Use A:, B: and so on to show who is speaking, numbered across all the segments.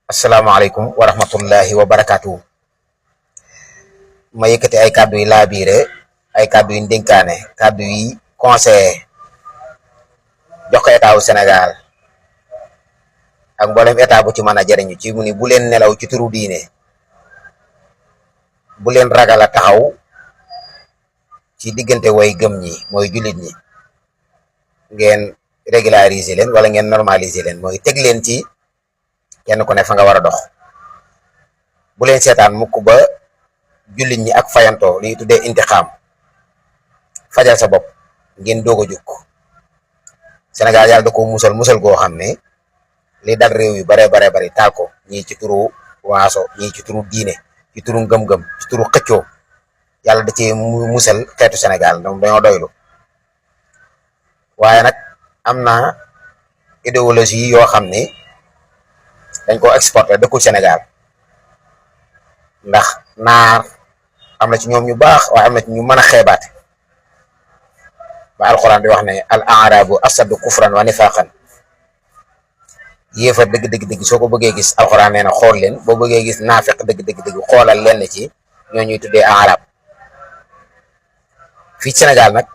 A: asalaamaaleykum wa rahmatullahi wa barakaatu. Ma yëkkati ay kàddu yi laabiire ay kàddu yi ndénkaane kàddu yi conseillé jox ko état wu Sénégal ak mboolem état bu ci mën a jëriñu ci mu ni bu leen nelaw ci turu diine, bu leen ragal a taxaw ci diggante way gëm ñi mooy jullit ñi, ngeen régulariser leen wala ngeen normaliser leen, mooy teg leen ci kenn ku ne fa nga war a dox. Bu leen seetaan mukk ba jullit ñi ak fayanto li tuddee intixaam fajal sa bopp ngeen doog a jóg. Sénégal yàlla da ko musal goo xam ne li dal réew yu bare bari taal ko, ñii ci turu waaso, ñii ci turu diine, ci turu ngëm-ngëm, ci turu xëccoo, yàlla da ci musal xeetu Sénégal donc dañoo doylu. waaye nag am na idéologie yoo xam ne dañ ko exporté dëkkul Sénégal, ndax naar am na ci ñoom ñu baax waaye am na ci ñu mën a xeebaate ba alxuraan di wax ne al arabu asadu kufran wa nifaqan. yéefar dëgg soo ko bëggee gis alxuraan nee na xool leen, boo bëggee gis naafeq dëgg xoolal leen ci ñoo ñuy tuddee arab. fii ci Sénégal nag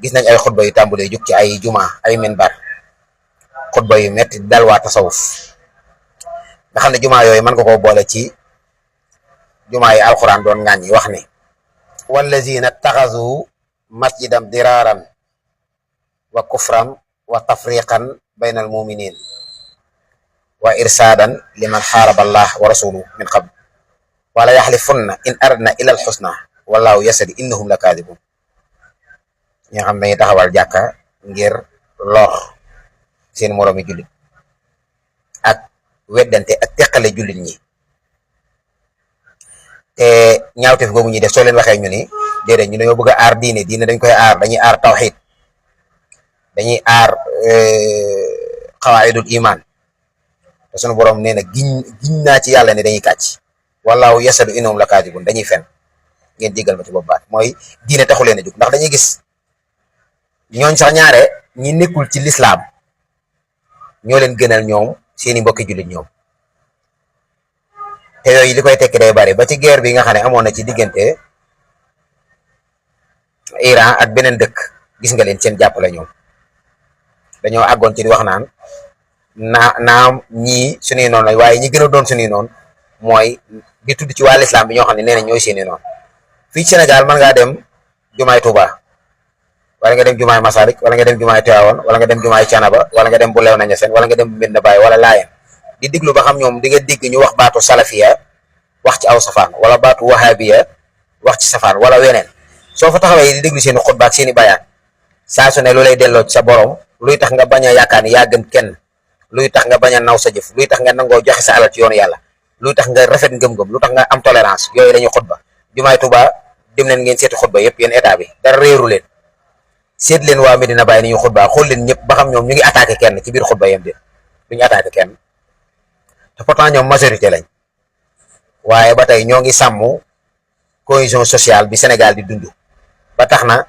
A: gis nañ ay xutba yu tàmbalee jóg ci ay juma ay minbar, xutba yu metti dal waa tasawuf nga xam ne juma yooyu mën nga koo boole ci juma yi alxuraan doon ngaañ yi wax ne wallazina taxazu masjidan diraaran wa kufran wa tafriqan bayna al muminin wa irsaadan liman xaaraba allah wa rasuluhu min qabl wala yaxlifunna in aradna ila al xusna wallahu yasadi innahum la kaadibun. ñi nga xam ne dañuy taxawal jàkka ngir lor seen moroomi jullit ak weddante ak teqale jullit ñi, te ñaawteef googu ñuy def soo leen waxee ñu ni déedéet ñu dañoo bëgg a aar diine dañ koy aar, dañuy aar tawxid, dañuy aar xawaayidul iman, te sunu borom nee na giñ naa ci yàlla ne dañuy kàcc wallahu yasadu innahum la kaadibun, dañuy fen. ngeen jégal ma ci bopp baat mooy diine taxu leen a jóg, ndax dañuy gis ñooñ sax ñaare ñi nekkul ci lislaam ñoo leen gënal ñoom seeni mbokki jullit ñoom. te yooyu li koy tekki day bari ba ci guerre bi nga xam ne amoon na ci diggante Iran ak beneen dëkk, gis nga leen seen jàppale ñoom dañoo àggoon ci di wax naan naam ñii suñuy noonu la, waaye ñi gën a doon suñuy noonu mooy di tudd ci waa lislaam bi ñoo xam ne nee na ñooy seeni noonu. fii ci Sénégal mën ngaa dem jumaay Touba, wala nga dem jumaay Masarik, wala nga dem jumaay Tivaouane, wala nga dem jumaay Canaba, wala nga dem bu Léona Niassène, wala nga dem bu Medina Baye wala Laayeen, di diglu ba xam ñoom di nga digg ñu wax baatu salafiya wax ci aw safaan, wala baatu wahabiya wax ci safaan wala weneen. soo fa taxawee di déglu seeni xutba ak seeni bayaan saa su ne lu lay delloo ci sa borom, luy tax nga bañ a yaakaar ni yaa gën kenn, luy tax nga bañ a naw sa jëf, luy tax nga nangoo joxe sa alal ci yoonu yàlla, luy tax nga rafet ngëm-ngëm, lu tax nga am tolérance. yooyu lañuy xutba. jumaay Tuuba dem leen ngeen seeti xutba yëpp yéen état bi dara réeru leen, seet leen waa Medina Baye ni ñu xutba, xool leen ñëpp ba xam ñoom ñu ngi attaqué kenn ci biir xutba yam de duñu attaqué kenn, te pourtant ñoom majorité lañ. waaye ba tey ñoo ngi sàmm cohésion sociale bi Sénégal di dund, ba tax na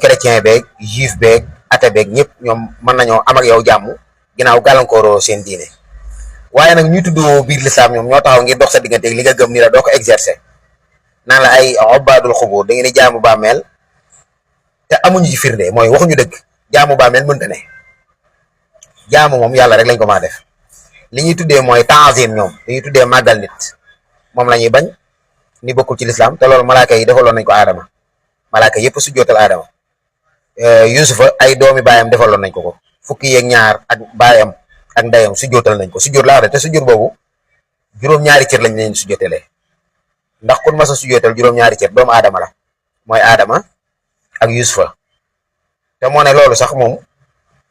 A: chrétien beeg juif beeg athée beeg ñëpp ñoom mën nañoo am ak yow jàmm ginnaaw gàllankooroo seen diine. waaye nag ñuy tuddoo biir lislaam ñoom ñoo taxaw ngir dox sa diggante li nga gëm ni la doo ko exercer, naan la ay obbaadul xubur da ngeen di jaamu bàmmeel te amuñu ci firnde, mooy waxuñu dëgg. jaamu bàmmeel mënta ne, jaamu moom yàlla rek lañ ko maa def. li ñuy tuddee mooy taazim, ñoom li ñuy tuddee màggal nit moom la ñuy bañ ni bokkul ci lislaam, te loolu malaaka yi defaloon nañ ko aadama, malaaka yëpp su jootal aadama. Yusufa ay doomi baayam defaloon nañ ko fukki yeeg ñaar ak baayam ak ndeyam su jootal nañ ko, su joot laa wax de, te su joot boobu juróom-ñaari cër lañ leen su jootalee, ndax kun masa su jootal juróom-ñaari cër doomu aadama la, mooy aadama ak Yusufa. te moo ne loolu sax moom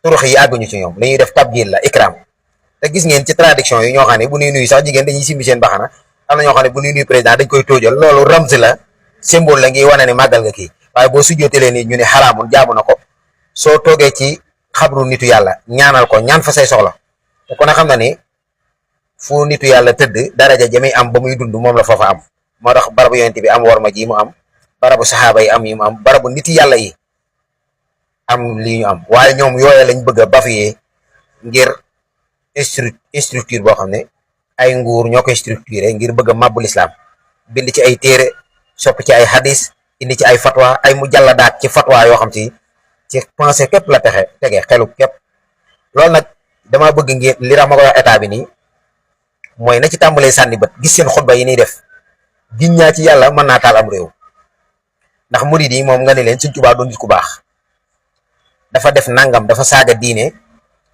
A: turux yi àgguñu ci ñoom, li ñuy def tabjil la ikram. te gis ngeen ci traduction yi ñoo xam ne bu ñuy nuyu sax jigéen dañuy simbi seen baxana, am na ñoo xam ne bu ñuy nuyu président dañ koy tóojal, loolu ramz la, symbole la ngi wane ne màggal nga kii. waaye boo sujjootelee nii ñu ne xaraamun jaamu na ko, soo toogee ci xabru nitu yàlla ñaanal ko, ñaan fa say soxla, te ku ne xam na ni fu nitu yàlla tëdd daraja jami am ba muy dund moom la foofa am. moo tax barabu yonent bi am worma ji mu am, barabu saxaaba yi am yi mu am, barabu niti yàlla yi am lii ñu am. waaye ñoom yooye lañ bëgg a bafiyee ngir structure boo xam ne ay nguur ñoo koy structuré ngir bëgg a màbbu lislaam bind ci ay téere sopp ci ay hadis indi ci ay fatwa ay mujalladaat ci fatwa yoo xam ci pensée képp la tege xelu képp. loolu nag dama bëgg ngeen li tax ma koy wax état bi nii mooy na ci tàmbalee sànni bët gis seen xutba yi nii def giñ ñaa ci yàlla mën naa taal am réew. ndax murid yi moom nga ne leen Sëñ Tuubaa doon nit ku baax dafa def nangam dafa saaga diine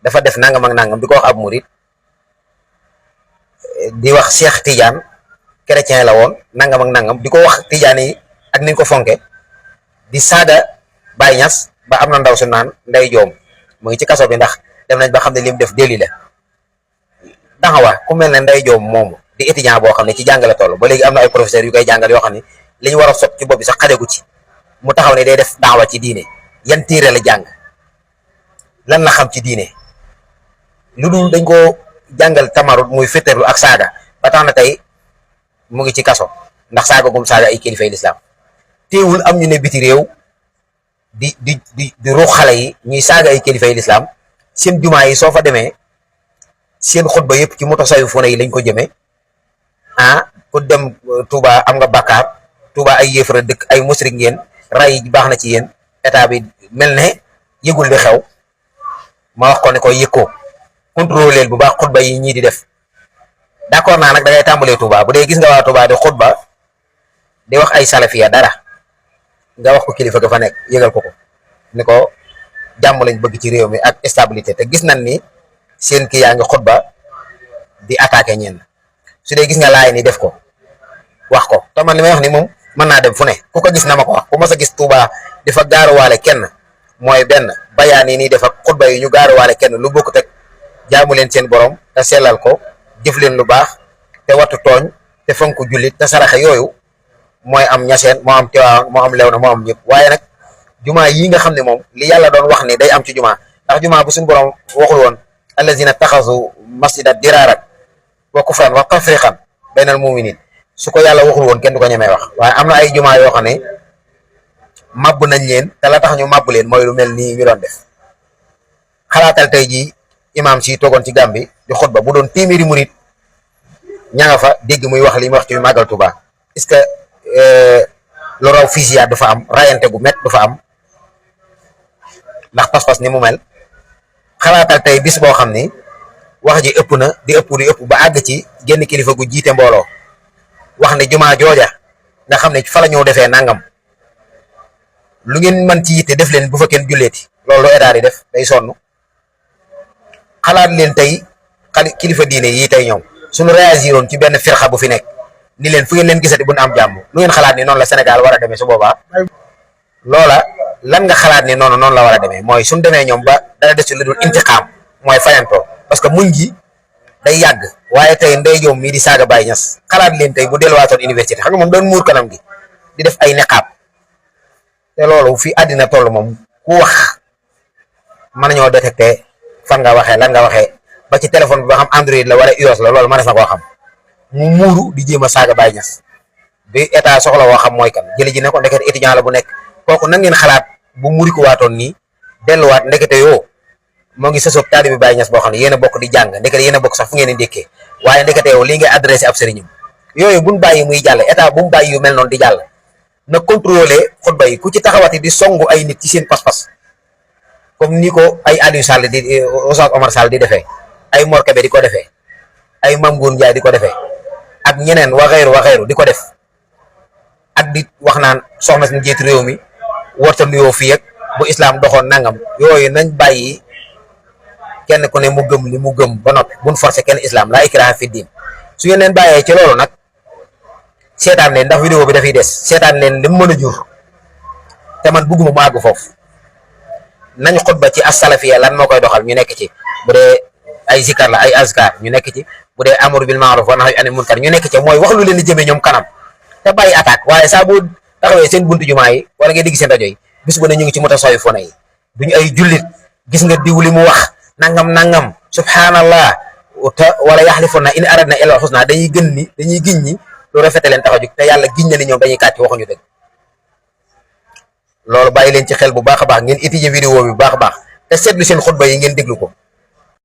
A: dafa def nangam ak nangam di ko wax ab murid di wax Cheikh Tidiane chrétien la woon nangam ak nangam di ko wax Tidiane yi ak niñ ko fonke di saaga Baye Niass ba am na ndaw su naan Ndey Joom mu ngi ci kaso bi ndax dem nañ ba xam ne li mu def déli la. daxawa ku mel ne Ndey Joom moomu di étudiant boo xam ne ci jàngale toll ba léegi am na ay professeurs yu koy jàngal yoo xam ne li ñu war a sot ci bopp bi sax xadeegu ci mu taxaw ne day def daawa ci diine yan téere la jàng lan la xam ci diine lu dul dañ ko jàngal tamarut muy féttarlu ak saaga ba tax na tey mu ngi ci kaso ndax saaga gum saaga ay kilifay lislaam teewul am ñu ne biti réew di ruux xale yi ñuy saaga ay kilifay lislaam seen jumaa yi soo fa demee seen xutba yëpp ci mutasawwifuna yi lañ ko jëmee ku dem Touba am nga bàkkaar Touba ay yéefara dëkk ay musrik ngeen ray baax na ci yéen état bi mel ne yëgul li xew ma wax ko ne ko yëg ko contrôler bu baax xutba yi ñii di def d'accord naa nag da ngay tàmbalee Touba bu dee gis nga waa Touba di xutba di wax ay salafiya dara nga wax ko kilifa ga fa nekk yëgal ko ni ko jàmm lañ bëgg ci réew mi ak stabilité te gis nañ ni seen kii yaa ngi xutba di attaqué ñenn su dee gis nga laay ni def ko wax ko te man li may wax ni moom mën naa dem fu ne ku ko gis na ma ko wax ku mas a gis Touba di fa gaaruwaale kenn mooy benn bayaan yi nii def ak xutba yi ñu gaaruwaale kenn lu bokk teg jaamu leen seen borom te sellal ko jëf leen lu baax te wattu tooñ te fonk jullit te saraxe yooyu mooy am ñaseen moo am Tiwaawan moo am Léona moo am ñëpp. waaye nag jumaa yi nga xam ne moom li yàlla doon wax ni day am ci jumaa ndax jumaa bu suñu borom waxul woon allazina taxasu masjida diraaran wa kufran wa tafriqan baynal muminin su ko yàlla waxul woon kenn du ko ñemee wax. waaye am na ay jumaa yoo xam ne màbb nañ leen te la tax ñu màbb leen mooy lu mel nii ñu doon def. xalaatal tey jii imaam si toogoon ci Gàmbi di xutba bu doon téeméeri murit ña nga fa dégg muy wax li mu wax ci màggal Tuuba est-ce que lu raw fusillade du fa am rayante gu met du fa am ndax pas-pas ni mu mel. xalaatal tey bis boo xam ni wax ji ëpp na di ëpp ba àgg ci génn kilifa gu jiite mbooloo wax ne jumaa jooja nga xam ne fa la ñoo defee nangam lu ngeen mën ci yitte def leen bu fa kenn julleeti loolu lu état yi def day sonn. xalaat leen tey kilifa diine yi tey ñoom suñu réagiroon ci benn firxa bu fi nekk ni leen fu ngeen leen gisati bu ñu am jàmm lu ngeen xalaat ni noonu la Sénégal war a demee su boobaa. loola lan nga xalaat ni noonu la war a demee mooy suñu demee ñoom ba dana des ci lu dul intiqaam mooy fayantoo parce que muñ gi day yàgg. waaye tey Ndey Joom mii di saaga Baye Niass xalaat leen tey bu delluwaatoon université xam nga moom doon muur kanam gi di def ay niqaab te loolu fi àddina toll moom ku wax mën nañoo détecté fan nga waxee lan nga waxee ba ci téléphone bi ba xam Android la wala iOS la loolu mënees na koo xam mu muuru di jéem a saaga Baye Niass bi état soxla woo xam mooy kan jëli ji ne ko ndekete étudiant la bu nekk kooku nan ngeen xalaat bu muri ko waatoon nii delluwaat ndekete yoo moo ngi sësoog taalibe Baye Niass boo xam ne yéen a bokk di jàng ndekete yéen a bokk sax fu ngeen di ndékkee waaye ndekete yow lii ngay adressé ab sëriñam yooyu buñ bàyyi muy jàll état bu mu bàyyi yu mel noonu di jàll na contrôler xutba yi ku ci taxawati di songu ay nit ci seen pas-pas comme ni ko ay Aliou Sall di Oustaz Omar Sall di defee ay Mor Kébé di ko defee ay Mame Goor Ndiaye di ko defee ak ñeneen waxeeru di ko def ak di wax naan soxna si njiitu réew mi warta nuyoo fii ak bu islam doxoon nangam yooyu nañ bàyyi kenn ku ne mu gëm li mu gëm ba noppi buñ forcé kenn islam laa ikraha fi diin su ngeen leen bàyyee ci loolu nag seetaan leen ndax vidéo bi dafay des seetaan leen li mu mën a jur te man bugguma mu àgg foofu. nañ xutba ci as-salafiya lan moo koy doxal ñu nekk ci bu dee ay zikar la ay azkar ñu nekk ci bu dee amru bil ma'ruf wa nahyu anil munkar ñu nekk ci mooy wax lu leen di jëmee ñoom kanam te bàyyi attaque waaye saa bu taxawee seen buntu jumaa yi wala ngay digg seen rajo yi bis bu ne ñu ngi ci mutasawwifuna yi duñu ay jullit gis nga diw li mu wax nangam subhanallah wala yaxlifuna in aradna illa husna dañuy giñ ni lu rafete leen tax a jóg te yàlla giñ na ni ñoom dañuy kàcc waxuñu dëgg. loolu bàyyi leen ci xel bu baax a baax ngeen étudier vidéo bi bu baax a baax te seetlu seen xutba yi ngeen déglu ko